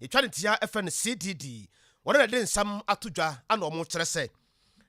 etwa ne tia FN CDD wɔn na de nsam atodwa ana ɔmo kyerɛ sɛ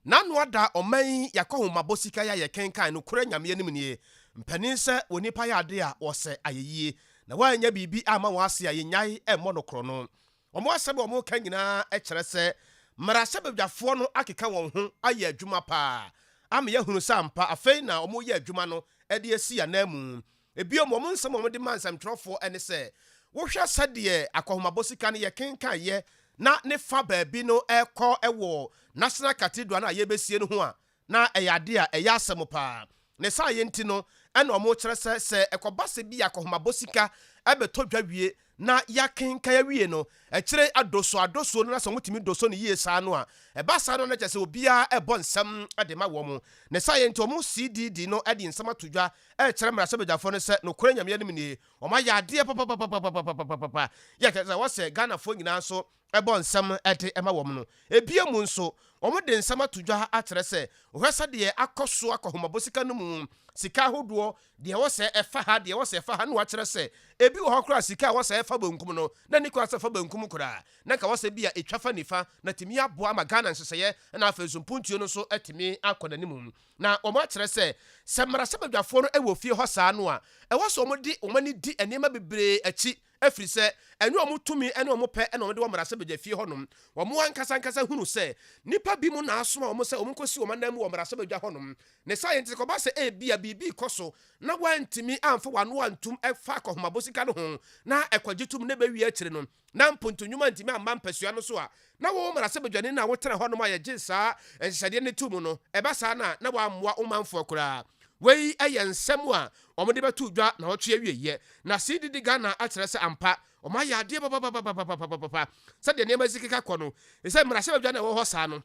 nanu ada ɔman yakɔ homabosika ya yɛkenkan no kora nyame anim nie mpanin sɛ onipa yɛ ade a wɔsɛ ayeyie na wanya bibi ama wɔase ayenyae ɛmmɔ no koro no ɔmo asɛm ɔmo ka nyinaa ɛkyerɛ sɛ mmarasɛ badwafoɔ no akeka wɔn ho ayɛ adwuma paa ama yɛhunu sampa afei na ɔmo yɛ adwuma no ɛde asi anamu ebio ɔmo nsɛm ɔmo de mansɛmtwerɛfoɔ ɛne sɛ wohwɛ sɛdeɛ akɔhomabosika no yɛkenkan yɛ na ne fa baabi no ɛkɔ ɛwɔ national cathedral na yɛbɛsie no ho a na ɛyɛ ade a ɛyɛ asɛm paa ne saa yɛnti no ɛna ɔmo kyerɛ sɛ ɛkɔba sɛ bi akɔhomabosika ɛbɛtɔ dwa wie na yakenkan awie no ɛkyerɛ adoso no na sɛ mutimi doso no yie saa no a ɛba saa no na kyerɛ sɛ obia ɛbɔ nsɛm ɛde ma wɔ mo ne saa yɛnti ɔmo CDD no ɛde nsɛm atodwa ɛkyerɛ mmarasɛ badwafoɔ no sɛ nokora nyame anim nie ɔmo ayɛ adeɛ papapapapapapa yɛkyerɛ sɛ wɔsɛ Ghanafoɔ nyinaa nso ɛbɔ nsɛm ɛde ɛma wɔ mo no ebia mu nso ɔmo de nsɛm atodwa akyerɛ sɛ ohwɛ sɛ deɛ akɔ so akɔhomabosika no mu sika ahodoɔ deɛ wɔsɛ ɛfa ha deɛ wɔsɛ ɛfa ha no wakyerɛ sɛ ebi wɔ hɔ kora sika wɔsɛ ɛfa bankum no na ni kora sɛ fa bankum kora na ka wɔsɛ bi a etwa fa nifa na timi aboa ama Ghana nhyehyɛ na afa nsumpuntuo no so atimi akɔ n'anim na ɔmo akyerɛ sɛ mmarasɛ badwafoɔ no ɛwɔ fie hɔ saa no a ɛwɔ sɛ ɔmo ani di nneɛma bebree akyi afiri sɛ ɛne ɔmo tumi ɛne ɔmo pɛ ɛne ɔmo de mmarasɛ badwa fie hɔnom ɔmo ankasa hunu sɛ nipa bi mu na asoma ɔmo sɛ ɔmo nkosi ɔmo anam wɔ mmarasɛ badwa hɔnom ne science kɔba sɛ ebia bibi kɔ so na wantimi amfa wano antum ɛfa akɔhomabosika no ho na ɛkɔgye tum ne bɛwie akyire no na mpontonwuma ntimi amma mpasua no so a na wo mmarasɛ badwane na wotena hɔnom a yɛgye saa nhyehyɛdeɛ ne tum no ɛba saa na wɔammoa ɔmanfoɔ koraa wei ɛyɛ nsɛm a ɔmo de bɛto dwa na wɔtwe awieyɛ na CDD Ghana akyerɛ sɛ ampa ɔmo ayɛ adeɛ papapapapapa sɛdeɛ nneɛma sikeka kɔ no ɛsɛ mmarasɛ badwane ɛwɔ hɔ saa no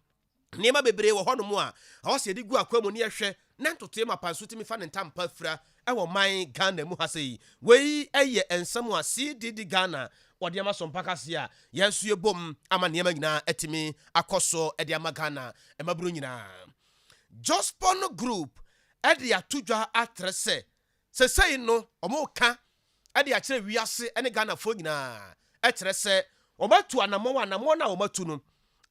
nneɛma bebree wɔ hɔnom a awɔsɛ yɛde gu akwa mu ne yɛhwɛ na ntotoe ma panso timi fa ne ntampa fira ɛwɔ man Ghana mu ha sɛ yi wei ɛyɛ nsɛm a CDD Ghana wɔde ama Sompa kase a yɛnso yɛbom ama nneɛma nyinaa atimi akɔ so ɛde ama Ghana ɛmaburo nyinaa Jospon Group ɛde atodwa atrɛ sɛ sɛsɛi no ɔmo ka ɛde akyerɛ wiase ɛne Ghanafoɔ nyinaa ɛkyerɛ sɛ ɔmatu anamɔ na ɔmatu no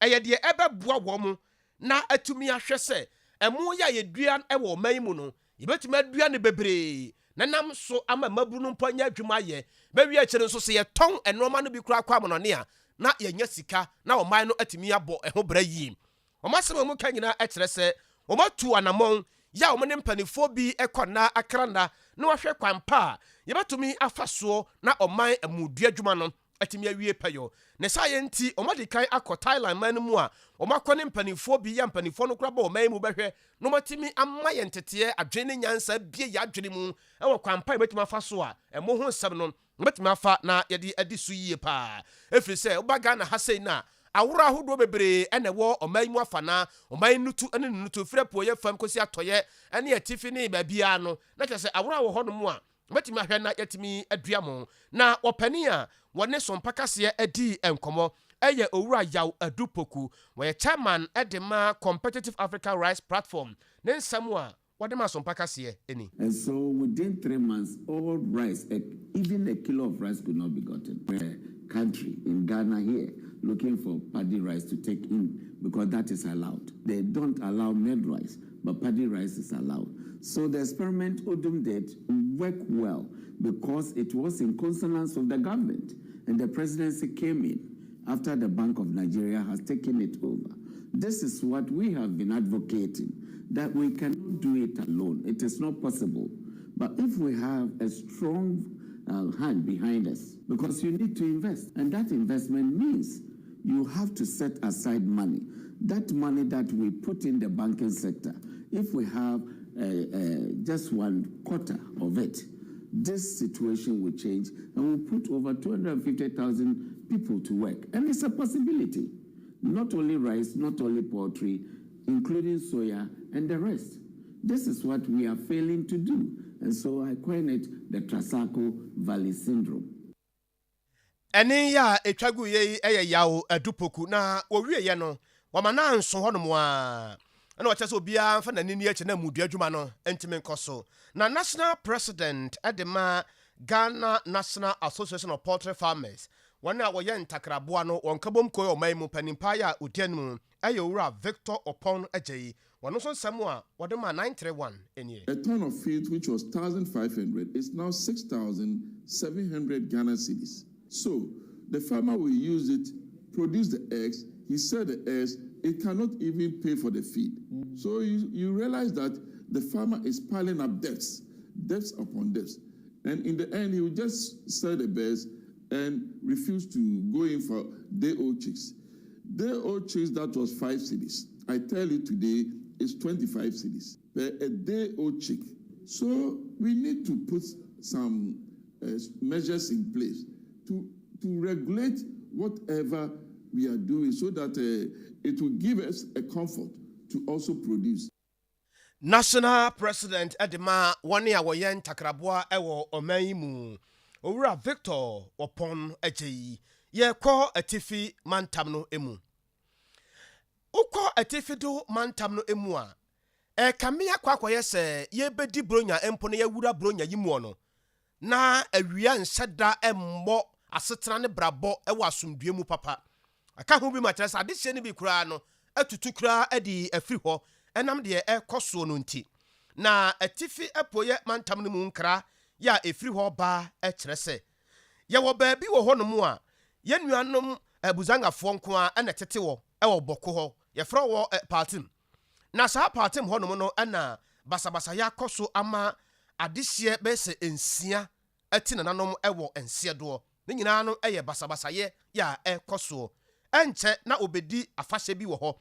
ɛyɛ deɛ ɛbɛboa wɔ mo na atumi ahwɛ sɛ ɛmo yɛ yɛdua ɛwɔ ɔman mu no yɛbɛtumi adua ne bebree na nam so ama maburu no mpo anya adwuma yɛ bɛwie akyerɛ nso sɛ yɛtɔn ɛnɔma no bi kora akɔ amonɔne a na yɛnya sika na ɔman no atumi abɔ ɛho bra yi ɔmasɛm mu ka nyinaa ɛkyerɛ sɛ ɔmatu anamɔ ya ɔmo ne mpanifoɔ bi ɛkɔ na akranda na wahwɛ kwan pa yɛbɛtumi afa soɔ na ɔman amudua adwuma no atimi awie pɛyɔ ne saa yɛnti ɔmo de kan akɔ Thailand man mu a ɔmo akɔ ne mpanifoɔ bi ya mpanifoɔ no kora bɔ ɔman mu bɛhwɛ na ɔmo atimi ama yɛn teteɛ adwene ne nyansa bie yɛ adwene mu ɛwɔ kwan pa yɛbɛtumi afa so a ɛmo ho nsɛm no yɛbɛtumi afa na yɛde adi so yie paa ɛfiri sɛ ɔba Ghana ha sei na awura ahodoɔ bebree ɛna ɛwɔ ɔman mu afa na ɔman nutu ɛne nutu fira po yɛ fam kosi atɔyɛ ɛne atifi ne baabia no na kyerɛ sɛ awura wɔ hɔ no mu a mɛtumi ahwɛ na yɛtumi adua mo na ɔpani a wɔne Sompa kaseɛ adi nkɔmɔ ɛyɛ owura yaw adupoku wɔyɛ chairman ɛde ma Competitive Africa Rice Platform ne nsɛm a wɔde ma Sompa kaseɛ ɛni. And so within 3 months all rice, even a kilo of rice could not be gotten. A country in Ghana here looking for paddy rice to take in because that is allowed. They don't allow made rice, but paddy rice is allowed. So the experiment Odum did worked well because it was in consonance with the government, and the presidency came in after the Bank of Nigeria has taken it over. This is what we have been advocating, that we cannot do it alone. It is not possible. But if we have a strong hand behind us, because you need to invest, and that investment means you have to set aside money. That money that we put in the banking sector, if we have just 1/4 of it, this situation will change, and we'll put over 250,000 people to work. And it's a possibility. Not only rice, not only poultry, including soya and the rest. This is what we are failing to do. And so I coin it the Trasaco Valley Syndrome. Eni ya etwagu ye yawo adupoku na owie ye no wamana nso hono mo a na wacha so bia fa na nini eche na mudu adwuma no entime nkoso na national president edema Ghana National Association of Poultry Farmers wana woyen takraboa no wonkabom koyo maimu panimpa ya udianmu ayowura Victor Opon ajayi wano so nsɛm a wɔde ma 931 enie. A ton of feed which was 1,500 is now 6,700 Ghana cedis. So the farmer will use it, produce the eggs, he sell the eggs, it cannot even pay for the feed. So you realize that the farmer is piling up debts upon debts. And in the end, he will just sell the birds and refuse to go in for day-old chicks. Day-old chicks, that was 5 cedis. I tell you today, it's 25 cedis per a day-old chick. So we need to put some measures in place to regulate whatever we are doing so that it will give us a comfort to also produce. National President Edema wani a woyen takraboa ewo oman mu owura Victor Opon ajeyi ye ko atifi mantam no emu ukọ atifi do mantam no emu a kamia kwakoye se ye bedi bronya empo no ye wura bronya yimu no na awia nseda emmo asetena ne brabo ewo asomdue mu papa aka ho bi ma kyerɛ sɛ adehye ne bi kura no atutu kura adi afiri hɔ enam de ekoso no nti na atifi epoye mantam no mu nkra ya efiri hɔ ba kyerɛ sɛ ye wo baabi wo hɔ no mu a ye nuanom abuzangafo nko a na tete wo ewo boko hɔ ye fra wo partim na saa partim hɔ no mu no na basabasa ya koso ama adehye be se ensia ati nananom ewo ensia do ne nyina no eye basabasa ye ya ekoso enche na obedi afahye bi wo hɔ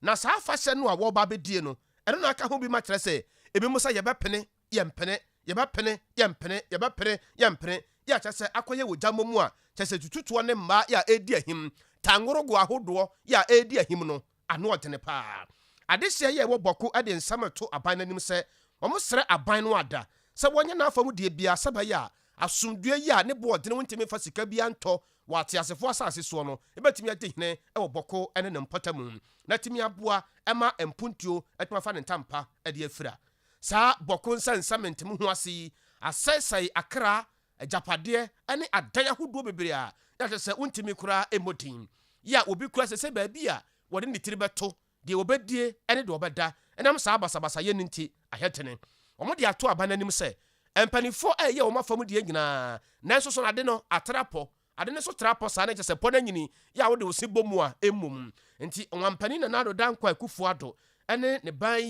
na saa afahye no a wo ba bedie no eno na aka ho bi ma kyerɛ sɛ ebi mu sɛ yɛbɛpene yɛmpene yɛbɛpene yɛmpene yɛbɛpene yɛmpene ya kyerɛ sɛ akoyɛ wo gyamomu a kyerɛ sɛ tututuo ne mma ya edi ahim tangorogo ahodoɔ ya edi ahim no ano ɔdene paa adehye ye wo bɔko ade nsam to aban nanim sɛ ɔmo srɛ aban no ada sɛ wɔnyɛ na afamu de bia sɛ ba ya asomdue ya ne bo ɔdene wontimi fa sika bia ntɔ wate asefo asase so no ebetimi ade hene ewo bɔko ene ne mpɔtamu na timi aboa ema empuntuo etuma fa ne ntampa ade afira saa bɔko nsansa mentimi ho ase asɛsɛe akra ajapade ene adan ahodoɔ bebre a ya sɛ wontimi kura emotin ya obi kura sɛ baabi a wɔde ne tiri bɛto de obedie ene de obeda enam saa basabasa ye nti ahetene ɔmo de ato aban anim sɛ empanifo eye ɔmo afamu de nyina nanso so ade no atrapo ade ne so trapo saa ne kyɛ sɛ pɔ na nyini ya wo de osi bomu a emum nti ɔwampani na nado dankwa akufu ado ene ne ban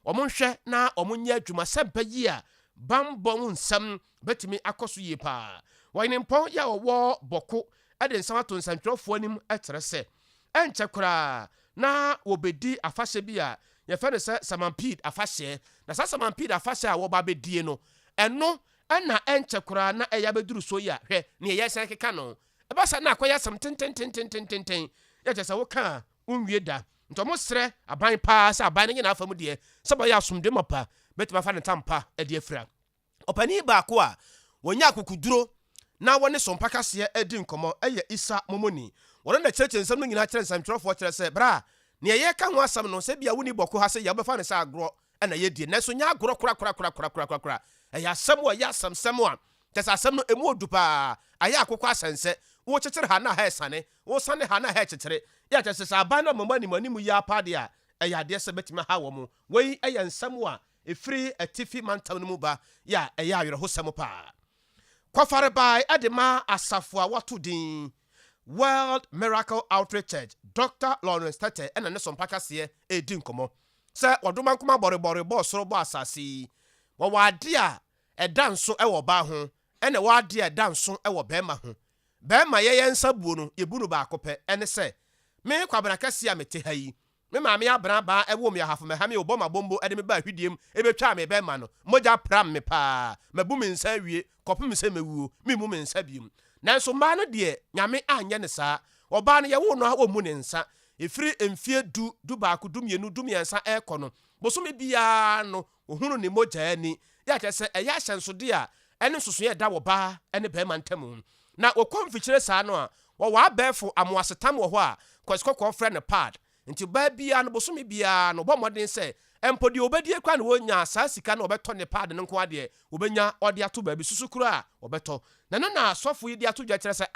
ɔmo hwɛ na ɔmo nya adwuma sɛmpa yi a bambɔ nsam betimi akoso yi pa wɔne mpɔ ya ɔwɔ bɔko ade nsam ato nsantwerɛfo anim ɛkyerɛ sɛ enche kura na wobedi afahye bi a ye fe ne se samampid afahye na sa samampid afahye a wo ba bedie no eno na enche kura na eya beduru so ya hwe ne ye san keka no e ba sa na akoya sam tenten ya je se wo ka unwie da nto mo sre aban pa sa aban ne na afamu de se ba ya asomde mopa betima fa ne tampa e de afira opani ba ko a wonya akukuduro na wone Sompa kase edi nkomo eye Isa Momoni wɔn na kyerɛkyerɛ nsɛm no nyina kyerɛ nsɛmtwerɛfoɔ kyerɛ sɛ bra ne ɛyɛ ka ho asɛm no sɛ bia woni bɔko ha sɛ yɛbɛfa ne sɛ agorɔ ɛna yɛdie nanso nya agorɔ kora ɛyɛ asɛm a ɛyɛ asɛmsɛm a kyɛ sɛ asɛm no emu odu paa ayɛ akokɔ asɛnsɛ wo kyekyere ha na ha ɛsane wo sane ha na ha ɛkyekyere yɛ kyɛ sɛ aban no mama anim yi apa de a ɛyɛ adeɛ sɛ bɛtumi ha wɔ mu wei ɛyɛ nsɛm a ɛfiri atifi mantam no mu ba yɛ ɛyɛ awerɛhosɛm paa kɔfare bai adema asafo a wato din World Miracle Outreach Church Dr. Lawrence Tete ena ne Sompa kase edi nkomo se odoma nkoma borebore bo soro bo asase wo wade a eda nso e wo ba ho ena wade a eda nso e wo bema ho bema ye yensa buo no yebunu ba akopɛ ene se me kwabena kase a mete ha yi me maame abra ba e wo me hafo me ha me oboma bombo ede me ba hwidiem e betwa me bema no moja pram me pa mabu me nsa wie kopem se mewuo me mu me nsa biem nanso ma no de nyame anye ne saa oba no ye wo no a omu ne nsa efiri emfie du ba ko du mienu du miensa ekono bosome bia no ohunu ne mogya ani ya kyese eya hyenso de a ene soso ye da wo ba ene be ma ntam na okomfikyire saa no a wo wa befo amoasetam wo ho a kwasikokɔ frɛ ne pad nti ba bia no bosome bia no bomoden sɛ empo de obedie kwa no wonya saa sika na obeto ne pad ne nko ade obenya ode ato ba bi susukuru a obeto na asɔfo yi de ato dwa kyerɛ sɛ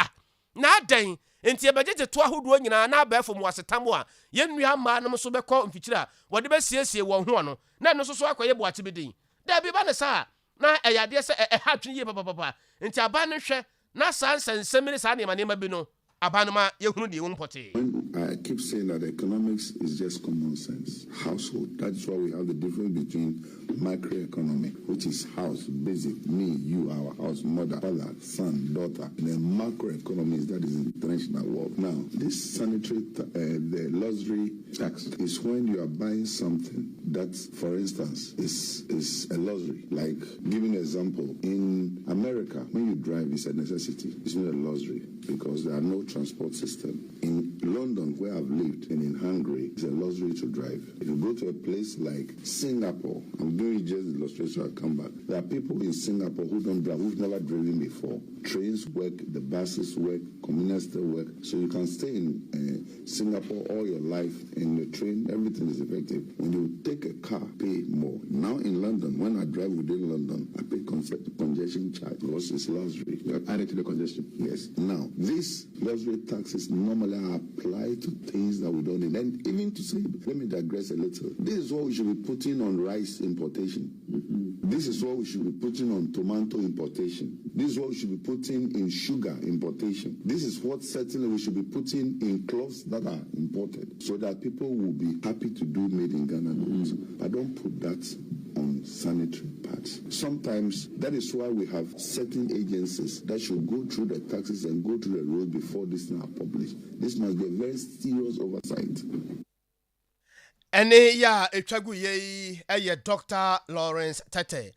na adan enti ebejeje to ahodo nyina na abefo mu asetam a yenua ma no so bekọ mfikyira wode besiesie won ho no na no so akoye boache bedin da bi ba ne sa na eyade se ha twen ye papa enti aba no hwe na sansemire sa ne ma bi no aba no ma yehunu de won pote. I keep saying that economics is just common sense. Household, that's why we have the difference between microeconomic, which is house, basic, me, you, our house, mother, father, son, daughter. And then macroeconomics, that is international work. Now, this sanitary, the luxury tax is when you are buying something that, for instance, is a luxury. Like, giving an example, in America, when you drive, it's a necessity. It's not a luxury because there are no transport system. In London, where I've lived, and in Hungary, it's a luxury to drive. If you go to a place like Singapore, I'm doing just the illustration, I'll come back. There are people in Singapore who don't drive, who've never driven before. Trains work, the buses work, convenience store work. So you can stay in Singapore all your life, in the train, everything is effective. When you take a car, pay more. Now in London, when I drive within London, I pay congestion charge because it's luxury. You are added to the congestion. Yes. Now, these luxury taxes normally are applied to things that we don't need. And even to say, let me digress a little. This is what we should be putting on rice importation. This is what we should be putting on tomato importation. This is what we should be putting in sugar importation. This is what certainly we should be putting in clothes that are imported so that people will be happy to do made in Ghana goods. I don't put that on sanitary parts. Sometimes that is why we have certain agencies that should go through the taxes and go through the road before this thing are published. This must be a very serious oversight. Ene ya etwagu ye eye Dr. Lawrence Tete.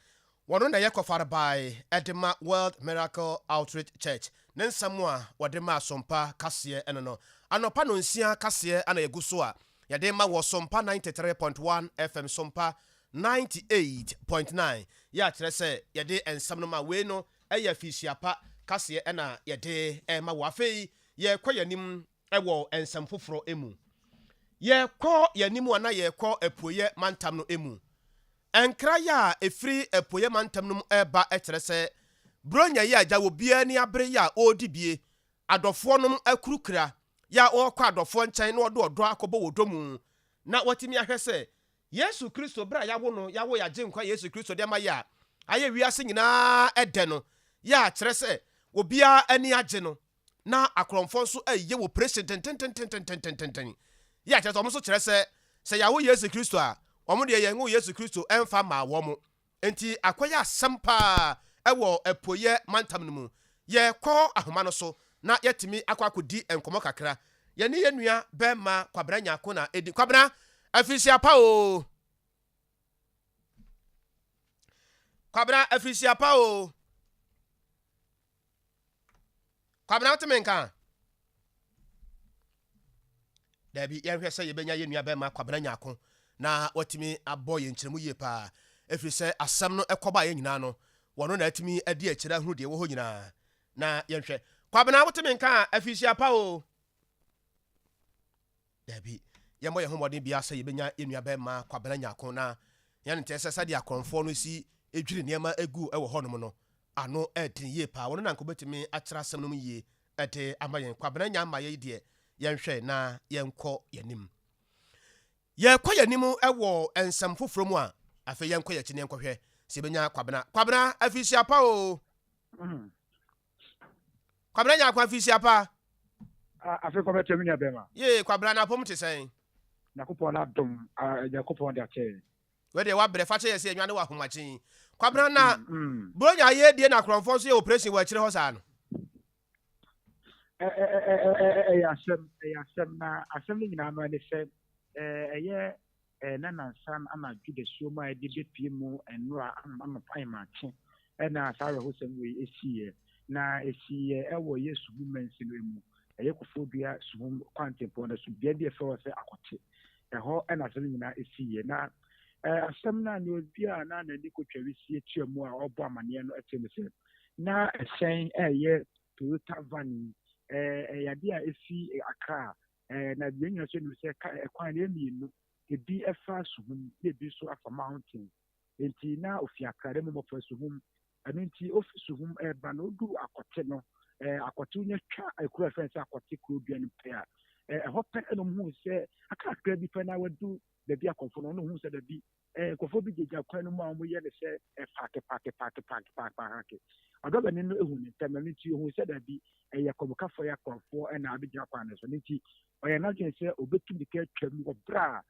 Wono na yakofare by Edema World Miracle Outreach Church. Nensamwa wadema Sompa kase eno no. Anopa no nsia kase ana yeguso a yade ma wo Sompa 93.1 FM Sompa 98.9 ya kire se yade ensam no ma we no eye fisiapa kase ena yade ma wo afei ye kwayanim ewo ensam foforo emu ye ko yanimu ana ye ko epoye mantam no emu enkra ya efiri epoye mantam no eba ekire se bronya ye agya wo bia ni abere ya odibie adofo no akurukra ya okwa adofo nchen na odo akobo wodomu na watimi ahwe se Yesu Kristo bra ya wo no ya wo ya genkwa Yesu Kristo de ma ya aye wiase nyina ede no ya kire se obia ani age no na akromfo nso aye wo president ten ya kire se omo so kire se ya wo Yesu Kristo a omo de ye ngo Yesu Kristo emfa ma wo mo enti akoya sampa ewo epoye mantam no mu ye ko ahoma no so na yetimi akwakodi enkomo kakra ye ne yenua bema kwabra nyako na edi kwabra afisia pa o kwabra afisia pa o kwabra otemenka dabi ye hwese ye benya yenua bema kwabra nyako na watimi aboye nkyeremu ye pa afise asam no ekoba ye nyina no wono na atimi adi akira hunu de wo ho nyina na yenhwe kwabna wotemenka afisia pa o dabi yemo ye homodin bia sɛ yebenya enua bɛma kwabena nyako na yɛne nte sɛ sɛ de akrɔmfo no si edwiri niema egu ɛwɔ hɔnom no ano ɛdin ye pa wono na nkobetimi akyerɛ asɛm no mu ye ɛde ama yɛn kwabena nya ama yɛ de yɛnhwɛ na yɛnkɔ yɛnim yɛkɔ yɛnim ɛwɔ ensɛm foforo mu a afɛ yɛnkɔ yɛkyi ne nkɔhwɛ sɛ yebenya kwabena afisia pa o kwabena nya kwa afisia pa afɛ kɔbɛtɛm nya bɛma ye kwabena na pom te sɛn Yakupon adom Yakupon de ache we de wa brefa che yesi enwane wa homachi kwabra na bronya ye die na kronfo so ye operation wa kire ho sa no asem na asem ni na no ne se eye na nansan ama dwude so ma de bepie mu enura ama pai ma che na asare ho sem we esiye na esiye ewo Yesu bu mensi no emu eye kofodua sum kwantempo na so bia de fe wo se akote eho na asem nyina esiye na asem na ne obia na ni kotwa wisi etuamu a obo amane no eteme se na ehyen eye Toyota van yade a efi Accra na de nyina so no se kwan ne mienu ebi efa suhum ebi so afa mountain enti na ofi Accra dem mo fa suhum anu enti ofi suhum ba no du akote no akwatu nya twa ekura fence akwati kuro bia no pe a ɛhɔ pɛ ɛna ɔmo sɛ akakra bi pɛ na wadu baabi akɔfo no ɔno hu sɛ dabi nkɔfo bi gyegya kwan no mu a ɔmo yɛ ne sɛ paake ɔdɔbɛni no ehu ne ntɛm ɛno nti ohun sɛ dabi ɛyɛ kɔmukafo yɛ akɔfo ɛna abegyina kwan no so ne nti ɔyɛ n'adwene sɛ obetumi ka atwam wɔ bere a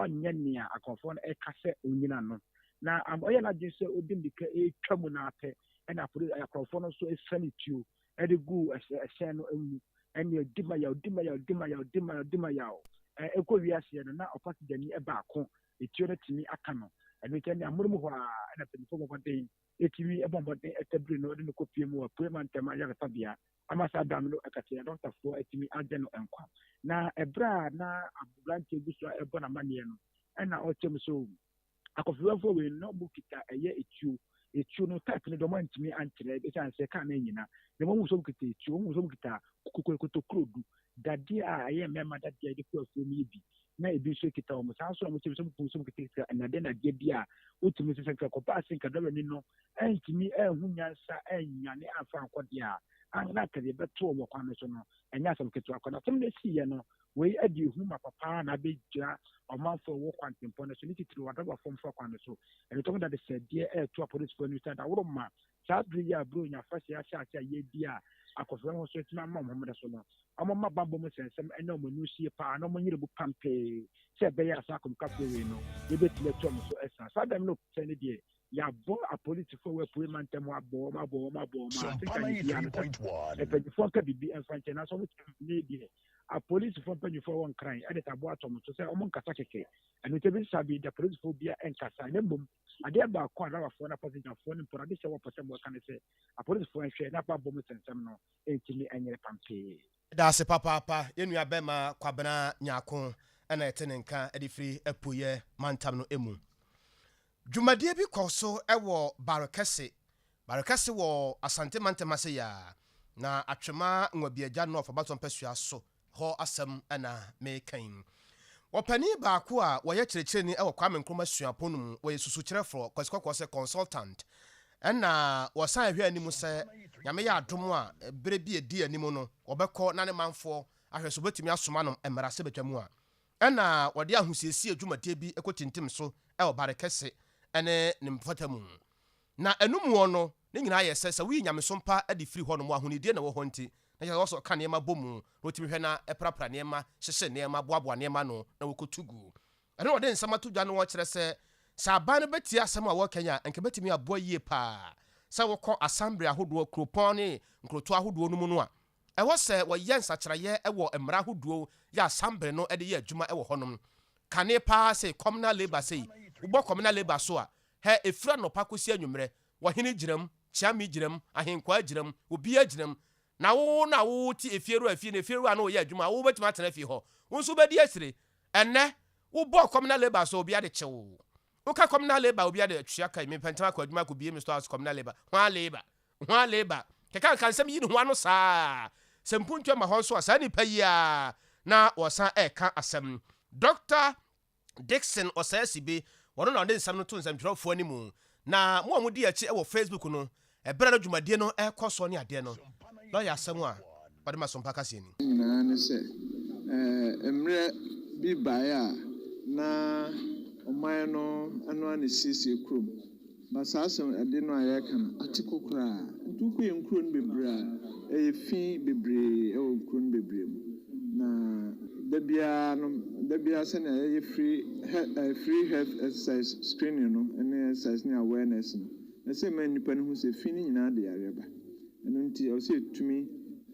ɔnyɛ nea akɔfo no ɛka sɛ onyina no na ɔyɛ n'adwene sɛ odi mbika etwam n'apɛ ɛna akɔfo no nso esɛ ne tuo ɛde gu ɛhyɛn no emu ɛne odima yaw ɛkɔ wiase no na ɔpasigyani ɛbaako etuo no tumi aka no ɛno nkyɛn ne amoro mu hɔ a ɛna mpanyinfo bɔbɔden etumi ɛbɔ mbɔden ɛtabiri no ɔde no kɔpie mu wɔ pue ma ntɛm ayaresabea ama saa dam no ɛkata dɔktafoɔ etumi agye no nkwa na ɛbrɛ a na aberante gu so a ɛbɔ n'amanneɛ no ɛna ɔkyɛm so akɔfiwafo wei no ɔmo kita ɛyɛ etuo no type no dɔm antumi ankyerɛ ɛsiane sɛ kaa no anyina na wɔn nso kita etuo wɔn nso kita kotokuro du dadeɛ a ɛyɛ mmarima dadeɛ de kɔ afuo no yɛ bi na ebi nso kita wɔn saa nso a wɔn kyerɛ sɛ kita nadeɛ bi a wotumi sɛ sɛ kɔpa ase nkadɔbɛ ni no ɛntumi ɛnhu nyansa ɛnyane afa nkɔdeɛ a na akadɛ bɛto wɔn kwan no so no ɛnyɛ asɛm ketewa kɔ na fɛn no si yɛ no wei adi ehu ma papa na abɛgyina ɔmanfo wɔ kwantempɔ no so ne titiri wadaba fam fa kwan no so ɛno tɔm da de sɛdeɛ ɛɛto apolisifoɔ no sa da woro ma saa bere yi a buro nya fasi ahyɛ ase a yɛdi a akɔfra ho so tena ma ɔmo so no ɔmo ma bambɔ mu sɛnsɛm ɛna ɔmo nu sie paa na ɔmo nyere bu pampee sɛ ɛbɛyɛ asa akɔmkafo wei no yɛbɛtumi atu ɔmo so ɛsa saa dɛm no sɛ ne deɛ yɛabɔ apolisifoɔ wɔ apue ma ntɛm abɔ ɔmo a afrika ne bia no mpanyinfoɔ nka biribi ɛmfa nkyɛn na sɛ ɔmo tumi deɛ apolisifoɔ mpanyinfoɔ wɔ nkran ɛde tabo ato ɔmo so sɛ ɔmo nkasa kɛkɛ ɛno nti ebi sabi de apolisifoɔ bia ɛnkasa na mmom adeɛ baako a dawafoɔ na passenger-foɔ no mpɔn ade sɛ wɔpɛ sɛ wɔka ne sɛ apolisifoɔ nhwɛ na babɔ mu sɛnsɛm no ɛntumi ɛnyere pampee daase papaapa yɛnua bɛma kwabena nyaako ɛna ɛte ne nka ɛde firi apoyɛ mantam no emu dwumadie bi kɔ so ɛwɔ barekɛse wɔ asante mantam ase ya na atwema nwabiagya no ɔfa batom pasua so hɔ asɛm ɛna mekan wɔpani baako a wɔyɛ kyerɛkyerɛni ɛwɔ Kwame Nkrumah suapɔn no mu wɔyɛ susukyerɛfoɔ kwasikɔkɔ sɛ consultant ɛna wɔsan ahwɛ anim sɛ nyame yɛ adom a bere bi edi anim no wɔbɛkɔ na ne manfoɔ ahwɛ so betumi asoma no mmara sɛ betwa mu a ɛna wɔde ahosiesie adwumadie bi ɛkɔtintim so ɛwɔ barekɛse ɛne ne mfatamu na enum wɔ no ne nyinaa yɛ sɛ wi nyame sompa adi firi hɔ no mu ahonidie na wɔ hɔ nti na yɛ wɔso ka nneɛma bɔ mu na wɔtumi hwɛ na ɛprapra nneɛma hyehyɛ nneɛma boaboa nneɛma no na wɔkɔtugu ɛne wɔde nsɛm ato dwa no wɔkyerɛ sɛ sɛ aban no bɛtie asɛm a wɔkanya nka bɛtumi aboa yie paa sɛ wɔkɔ assembly ahodoɔ kuropɔn ne nkroto ahodoɔ no mu no a ɛwɔ sɛ wɔyɛ nsakyerɛeɛ ɛwɔ mmara ahodoɔ yɛ assembly no ɛde yɛ adwuma ɛwɔ hɔnom kane paa sɛ communal labor sɛ wobɔ communal labor so a hɛ efira no pa kɔsi anwummerɛ wɔhene gyinam chiami gyinam ahenkwa gyinam obia gyinam na wo ti efieru afie na efieru a no yɛ adwuma wo bɛtumi atena fie hɔ wo nso bɛdi asire ɛnɛ wobɔ communal labor so obia de kyew woka communal labor obia de twia kai me pantama kwa adwuma ko bie me stores communal labor hwa labor keka kan sɛm yi ne ho ano saa sempuntu ma hɔ so a saa nipa yi a na wɔsan ɛka asɛm Dr. Dixon Osasibe wɔno na ɔde nsɛm no to nsɛmtwerɛfoɔ ni mu na mo a modi akyi ɛwɔ Facebook no ɛbɛrɛ no dwumadie no ɛkɔ so ne adeɛ no lɔyɛ asɛm a wɔde ma Sompa kaseɛ ni na ne sɛ emre bi bae a na ɔman no ano ane siesie kurom ba saa asɛm ɛde no a yɛka no ate kokora ntuku yɛ nkuro no bebree a ɛyɛ fi bebree ɛwɔ nkuro no bebree mu na dabia sɛ na ɛyɛ free health exercise screening no ɛne exercise ne awareness no na sɛ ma nipa no ho sɛ fi no nyinaa de yareba ɛno nti ɔsɛ ɛtumi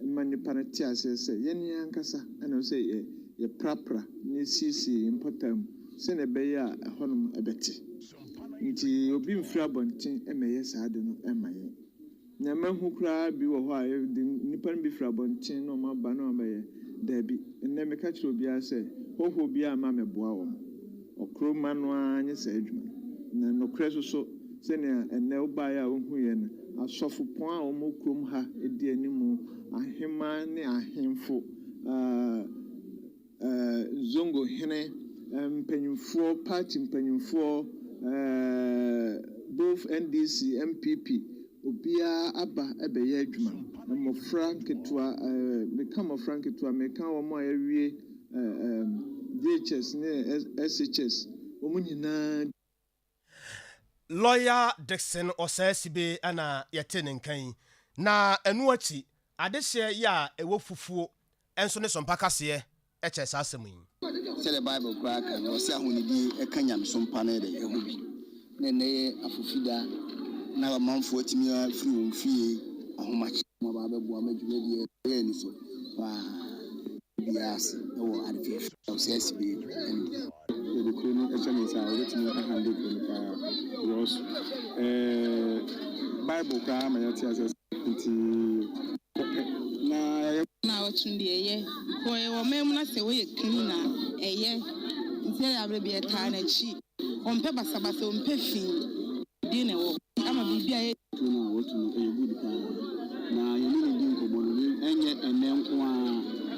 ma nipa no te aseɛ sɛ yɛne ankasa ɛna ɔsɛ yɛ prapra ne siesie mpɔtam sɛ na ɛbɛyɛ a ɛhɔnom ɛbɛte nti obi mfiri abɔnten ɛma yɛ saa de no ɛma yɛ na mahu koraa bi wɔ hɔ a nipa no bi firi abɔnten na ɔma ba na ɔbɛyɛ dabi nnɛ meka kyerɛ obiara sɛ hɔhɔ obiara ma mɛboa wɔn ɔkoro ma no a nyɛ saa adwuma na nɔkorɛ so sɛnea ɛnnɛ wobaeɛ a wohu yɛ no asɔfopɔn a wɔn kurom ha di anim ahema ne ahemfo zongo hene mpanyinfoɔ party mpanyinfoɔ both NDC MPP obia aba ebeye adwuma na mofra ketua meka mofra ketua meka wo mo awie DHS ne SHS omo nyina lawyer Dixon Osasibe ana yete ne nkan na enu achi adehye ya ewo fufuo enso ne sompa kase eche sa asemu yi say the Bible kwa ka no say ahonidi ekanyam sompa na de eho bi na ne afofida na amanfo atimi afiri won fie ahomachi ma ba bebu amadwuma die ni so wa bias no adfe Osasibe the chronic SMS are written in handed was Bible kwa ma yati access na otundi eye ko e wo mem na se wo ye criminal eye nse ya bre bi eta na chi ompe basabasa ompe fi di ne wo ama bibia ye na wotu e good ka na ye ni ndi nkomo no enye ene nko a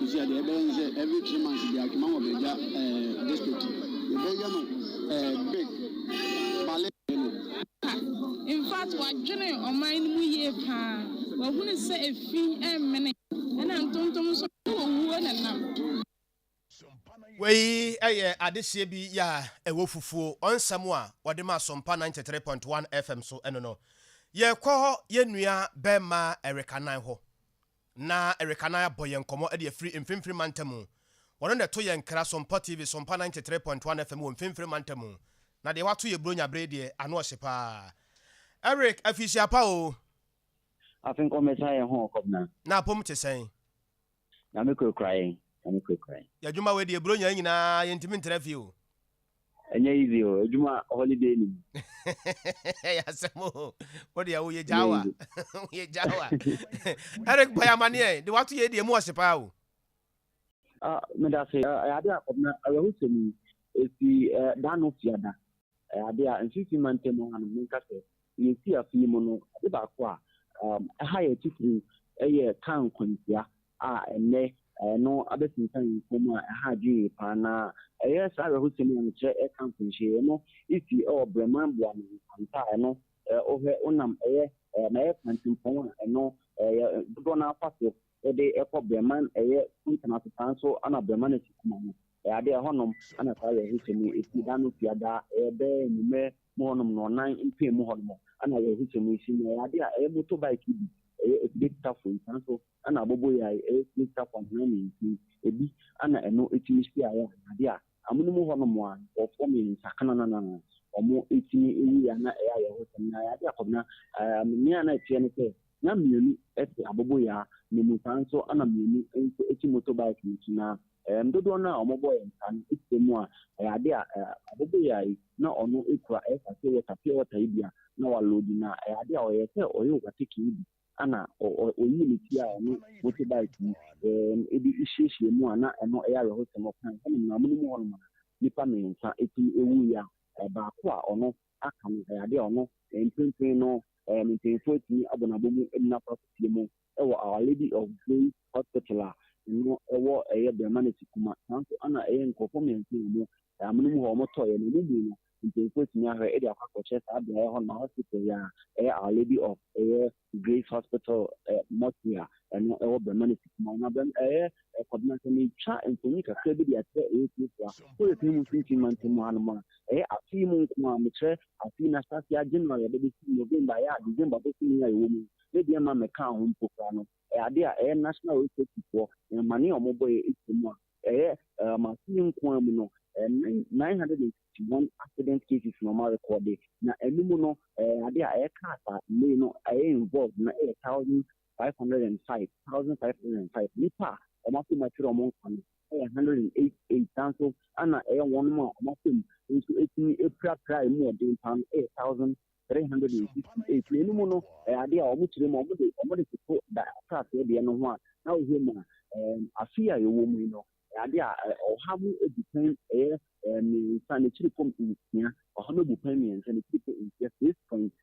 isi ade ebe nse every 3 months dia ki ma wo beja district ye be ya no big male in fact wa dwene oman mu ye pa wa hunu se efi emmene na ntontom so wo na nam wei adehye bi ya ewo fufuo onsam a wode ma Sompa 93.1 FM so eno no ye kɔ ye nua bema erekanan ho na erekanan boye nkomo e de free mfimfiri mantamu wono ne to ye nkra Sompa TV Sompa 93.1 FM wo mfimfiri mantamu na de wato ye bronya brede ano hyepa Eric afisia pa o I think o mesa ye ho okobna na pom tesen na me crying ya juma we de bronya nyina ye ntimi ntrafi o enye easy o ejuma holiday ni ya semo o de ya wo ye jawa ye jawa Eric bayamane de wato ye de mu hyepa o me da say ade akobna awahusemi esi dano fiada ade a nsisi mantemo hanu minka se yesi afi mu no ade ba ko a ha ye tikru eye kan kwantia a enne no abetintan komo ha dwi pa na eye sa awahusemi no kire kan kwanhye no ifi breman bua no anta no ohwe onam eye na ye kwantimpon no do na afaso de breman eye international tanso ana breman tikuma no ade honom ana fa awahusemi esi dano fiada be nyume mo honom no nan impem mo honom ana awahusemi esi no ade a motorbike bi big tough so ana abobo ya big tough on name ebi ana eno etimi sia ya ade a amunu mu honom a ofo mi sakana na omo etimi ewi ya na ya hotem na ade akobna mi ana etie ne se na mienu ete abobo ya ni mu so ana mienu enso eti motorbike ni na ndodo na omobo ya ntan etemu a ade a abobo ya na ono ekura efase water ibia na walodi na ade a oyete oyo watiki ibi ana oyiniti a no motorbike ebi isheshie mu ana eno eya rehotem kan na amunumu hono nipa mensa eti ewu ya ba ko a ono aka no ade ono mpempem no mpemfo eti abonabomu na property mu ewo Our Lady of Grace Hospital no ewo eye Bermanity kuma sanso ana eye nkofo mensa mu amunumu ho moto ye no mu no mpemfo eti nya hwe ede akwakoche sa abia ho na hospital ya Our Lady of Grace Hospital Motia and ewo Bermanity kuma na ben coordinator ni cha entoni ka krebi dia tre kwa ko ye temu finti mantemu hanuma afi mu kuma metre afi na start ya January ya be November ya December be ni ya wo mu e dia ma me kan ho mpokra no ade a national authority for mani omoboy etemu ma fi nko amu no 961 accident cases normal recorded na enimu no ade a kata me no involved na 1505 nipa omafi matiro mon kan 188 tanso ana one more omafi into 18 April prime mu odin pan 8368 enimu no ade a omutire mo omode ko da kata de no ho a na ohema afia yewo mu no ade a ohamu edipen ni sanitary company ya ohamu edipen ni sanitary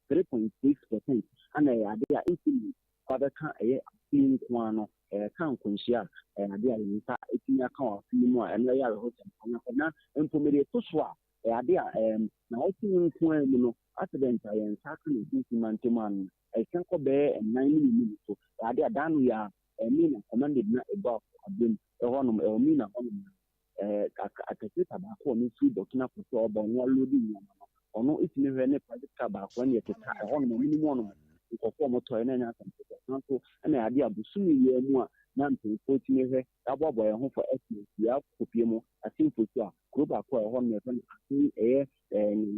3.6% ana ade a infini kwada ka afin kwano kan kunshia ade a yinsa etinya kan afin mu a eno ya hotel na empomere to so a idea na oti nko mu no accident ayen saka no sisi manteman I can go be 9 minutes so idea dan we are mean commanded na above abim honum mean honum akasita ba ko ni su dokina ko so obo nwa lodi ni ono itimi hwe ne project ba ko ne teta honum minimum no ko moto na nya kan so na idea busumi ye mu a na mpemfo timi hwe abobo ye ho for estimate ya kopie mu asimfo so a group akọ honum ne fan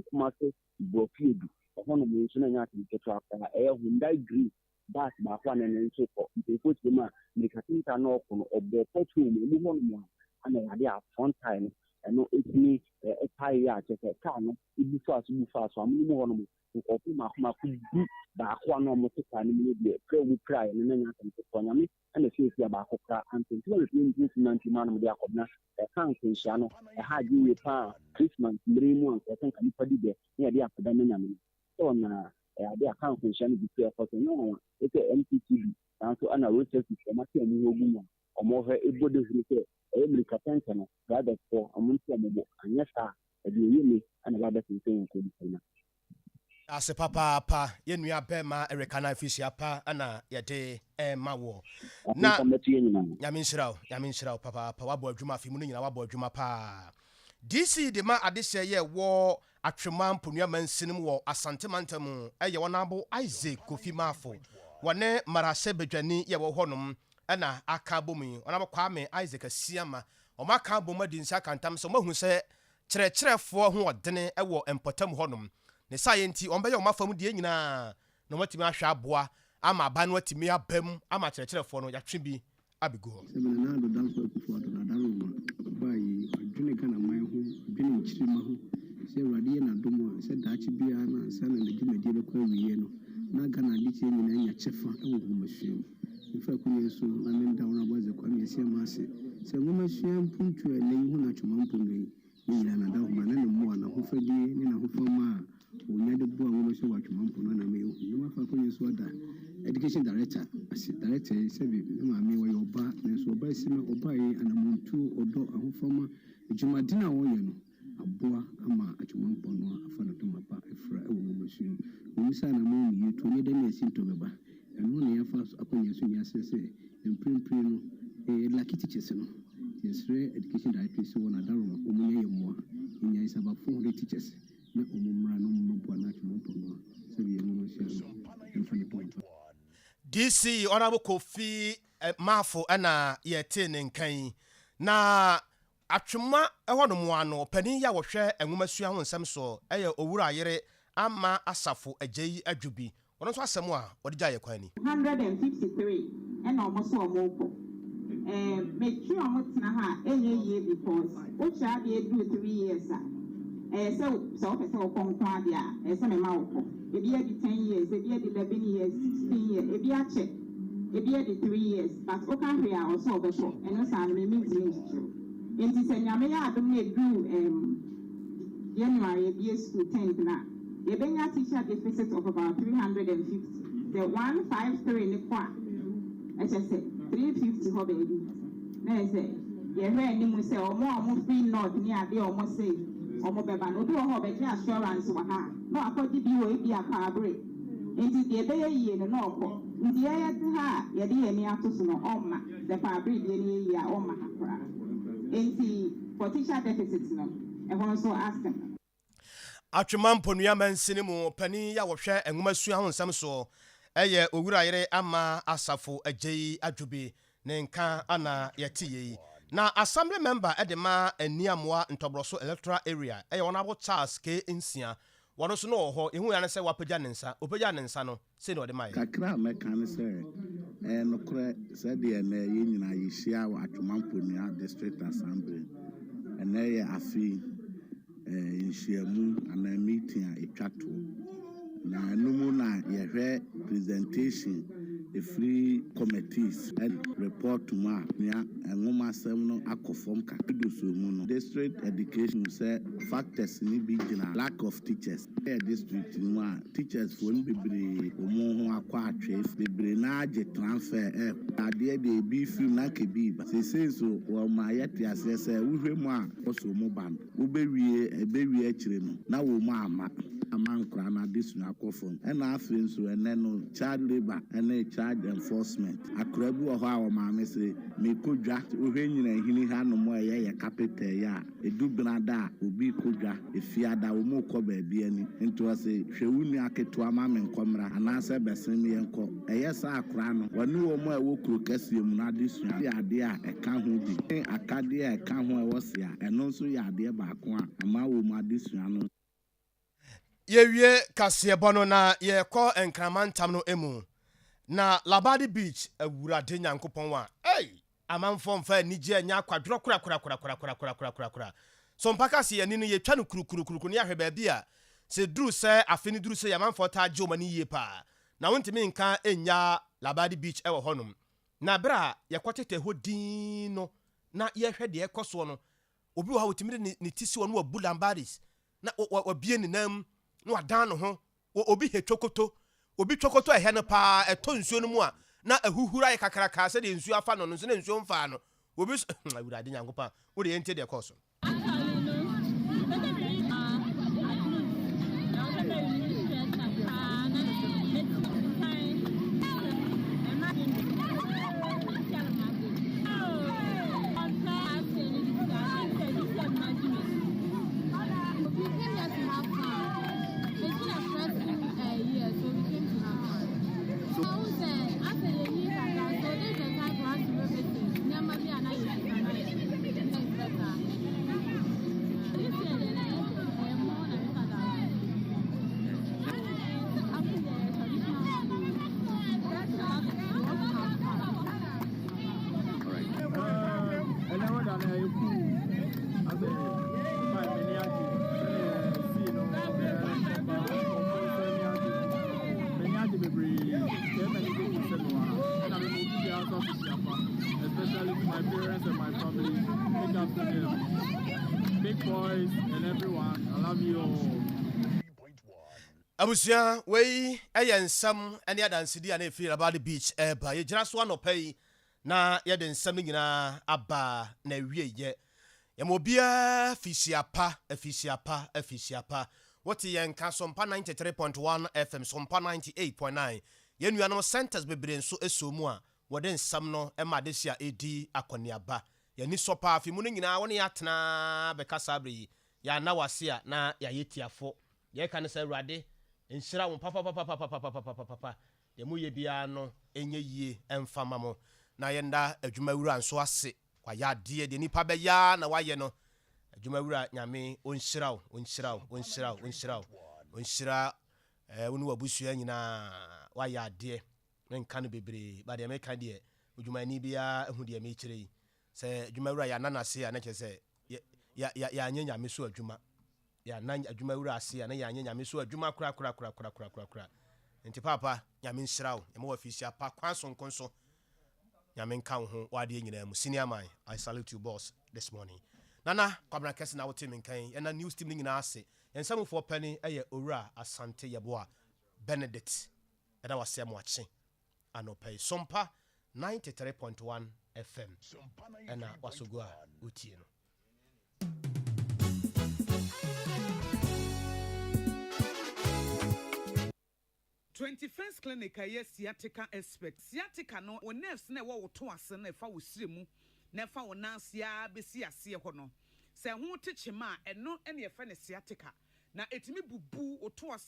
kuma so brofidu honum ni so na nya kan keto akọ Hyundai Green bus ba kwa na nso ko mpemfo timi a ndikatinta na ọkọ obo petrol mu honum ana yade a front time no etimi epai ya cheke ka no ibu fast amuni mo hono ko kuma ku ba kwa no mo tika ni mi de pre wu cry na nya kan ko nyame ana fi ba ko kra antin to le ni nanti man mo de akobna kan kunsia no ha ji we pa Christmas mri mu an ko kan padi de ni yade akoda na nyame so na yade kan kunsia ni bi pre ko no ete MTTB so ana roches ko ma ti amu ogu mo omo he ebodo hiri America Tentano, rather for a month and yes, I do really and about that thing. As a papa, yen ya bema Ericana Fisher pa, ana yade mawo. Na Yamin Shroud, papa, Pawabo Juma Fimuni, Wabo Juma pa. DC de ma adise ye war at Treman Punyaman Cinema Asante Mantamu, a yawanabo Isaac Kofi Mafo. Wane Marasebe Jani Yawo Honum. Ana akabumi onaba kwame Isaac Asiama o maka boma di nsa kantam so mahu se kyerɛkyerɛfoɔ ho ɔdene ɛwɔ empotam honum ne science on bɛyɛ o mafam die nyina no matimi ahwɛ aboa ama aba no atimi abam ama kyerɛkyerɛfoɔ no yatwe bi abigo semena na do danso akufo do na daro bayi adwene kana man ho adwene nkyirima ho se awurade na dom a se daachi bia na nsa na dwumadie bɛkɔ awie no na gana dike nyina nya kyefa ɛwɔ homasuo ifa kunye so na men dawo na baze kwa mesi amase se ngoma hwia mpuntu ele hu na chuma mpungi ni na dawo ma na mu ana ho fadi ni na ho fama onya de bo ngoma so wa chuma mpungi na me hu ni ma fa kunye so da education director asi director se bi ma me wo yoba na so oba sima oba yi anamuntu odo ho fama ejumadi na wo ye no aboa ama achuma mpungi no afa na to mapa efra ewo ngoma so ni sa na mo mi to ni de me sinto beba and one year first upon your senior says, and print lucky teachers. Yes, education director, so one adult, more. In is about 400 teachers. Not DC Honorable Kofi Mafo ana yetin nkan na atwuma ehɔ no ano pani ya wɔhwɛ enwomasua ho nsɛm so ɛyɛ owura yere ama asafo agyeyi adwubi ono so asɛm a ɔde gya yɛ kwan ni 153 ɛna ɔmo so ɔmo kɔ me twa ɔmo tena ha ɛyɛ because o cha de do 3 years so ɔpɛ sɛ ɔkɔ nko ade a ɛsɛ me ma ɔkɔ ebi adi 10 years ebi adi 11 years 16 years ebi akyɛ ebi adi 3 years but o kan hwe a ɔso ɔbɛkɔ ɛno saa me me ntimi nkyerɛ enti sɛ nyame yɛ adom na edu January ebi school 10th na yebenya teacher deficit of about 350 the 153 ne kwa ɛkyɛ 350 ho baby na ɛsɛ yɛhwɛ anim sɛ ɔmo free north ne ade ɔmo say ɔmo bɛba no obi wɔ hɔ ɔbɛgye assurance wɔ ha na akɔgye bi wɔ ebi akaabre enti deɛ ɛbɛyɛ yie no na ɔkɔ nti yɛyɛ te ha a yɛde yɛni ato so no ɔmma the paabre deɛ ne yie a ɔmma ha koraa enti for teacher deficit no ɛhɔ nso asɛm atwema mponua mansini mu pani ya wɔhwɛ enwomasua ho nsɛm so ɛyɛ owura yere ama asafo agyeyi adwubi ne nka ana yɛte yi na assembly member edema aniamoa ntɔbrɔso electoral area ɛyɛ Honorable Charles K Nsia wɔno so no wɔ hɔ ehu ya ne sɛ wapagya ne nsa opagya ne nsa no sɛ ne ɔde mai kakra meka ne sɛ nokore sɛ deɛ na yɛ nyina yɛhyia wɔ atwema mponua district assembly ɛnɛ yɛ afi nhyiamu ana meeting a etwa to na anumu na yɛhwɛ presentation free committees and report to ma and woman seminal akofom kakudu district education say factors ni be lack of teachers district teachers for bebre omo ho akwa atwe bebre na age transfer ade de bi fi na kebi say so wo ma yet ase say wohwe mu a oso mu ban wo bewie akire no na wo mu ama nkra na disu akofom na afin so ene no child labor and child enforcement akrabu ho a wo ma me say me kodwa wohwe nyina hini ha no mo ye capital ya edu brada obi kodwa efiada wo mu ko ba bia ni nto ase hwewuni aketo ama me nkomra anase besen ye nko eyesa akra no wani wo mu a wo kuro kase mu na disu ade a eka ho bi akade a eka ho e wo se a eno nso ya ade ba ko a ama wo mu adisu ano yewie kase bono na ye ko enkramantam no emu na Labadi Beach awurade nyankopon wa amanfo mfa nije anya kwadro kura Sompa kase ye ni no ye twa no kuru ne ahwe ba bia se duru se afeni duru se yamanfo ta je omani ye pa na wontimi nka enya Labadi Beach ewo honum na bra ye kwotete ho din no na ye hwe de ekoso no obi wo ha wotimi ne tisi wo no abulambaris na wabie ni nam no adan no ho obi he twokoto obi twokoto ehe no pa eto nsuo no mu a na ahuhura ye kakraka se de nsuo afa no nso na nsuo mfa no obi awurade nyankopa wo de yente de ekoso especially to my parents and my family. Look after them. Big boys and everyone. I love you all. Abusia, we ensam any adansidi and feel about the beach ba ye gyina so anopay na ye den nsam nyina aba na wie ye yamobia fisiapa what ye nka Sompa 93.1 FM Sompa 98.9 ye nuanom centers bebre nso esomu a wode nsam no ema desia edi akoniaba ye ni sopa afi mu nyina woni atena bekasa bre ya na wase na ya yetiafo ye kan se awurade nshira wo papa de mu ye bia no enye yie emfama mo na yenda adwumawura nso ase kwa ya de nipa be ya na waye no adwumawura nyame onshira wonu wabusua nyina waya de nka no bebre ba de meka de adwumani bia ehu de me kire se adwumawura ya nanase ya na kese ya nyame so adwuma ya nan adwumawura ase ya na ya nyame so adwuma kura enti papa nyame nhyirawo emo ofisia pa kwanso nkonso nyame nka ho wade nyina mu senior man I salute you boss this morning nana kwabra kese na wote menkan ya na news team nyina ase ensamufo pani eye owura asante yeboa Benedict eda wase mo ache anopay Sompa 93.1 FM ena wasogua utie no 21st clinic aye sciatica expert sciatica no o nerves na wo to ase na fa wo siremu na fa wo nansia besi ase ho no se ho techema eno ene ye fa ne sciatica na etimi bubu o to ase